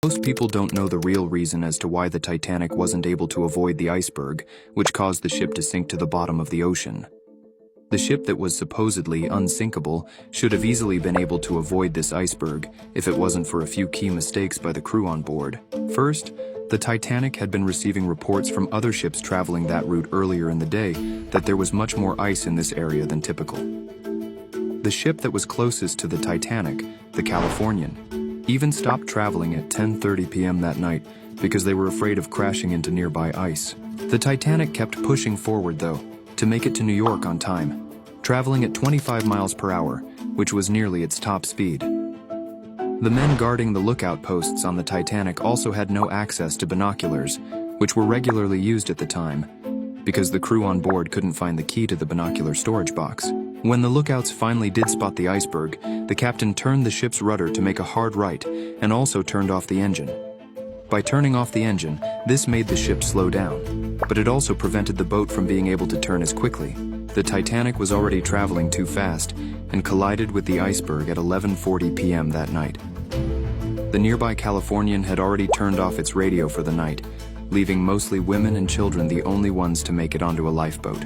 Most people don't know the real reason as to why the Titanic wasn't able to avoid the iceberg, which caused the ship to sink to the bottom of the ocean. The ship that was supposedly unsinkable should have easily been able to avoid this iceberg if it wasn't for a few key mistakes by the crew on board. First, the Titanic had been receiving reports from other ships traveling that route earlier in the day that there was much more ice in this area than typical. The ship that was closest to the Titanic, the Californian, even stopped traveling at 10:30 p.m. that night because they were afraid of crashing into nearby ice. The Titanic kept pushing forward, though, to make it to New York on time, traveling at 25 miles per hour, which was nearly its top speed. The men guarding the lookout posts on the Titanic also had no access to binoculars, which were regularly used at the time, because the crew on board couldn't find the key to the binocular storage box. When the lookouts finally did spot the iceberg, the captain turned the ship's rudder to make a hard right and also turned off the engine. By turning off the engine, this made the ship slow down, but it also prevented the boat from being able to turn as quickly. The Titanic was already traveling too fast and collided with the iceberg at 11:40 p.m. that night. The nearby Californian had already turned off its radio for the night, leaving mostly women and children the only ones to make it onto a lifeboat.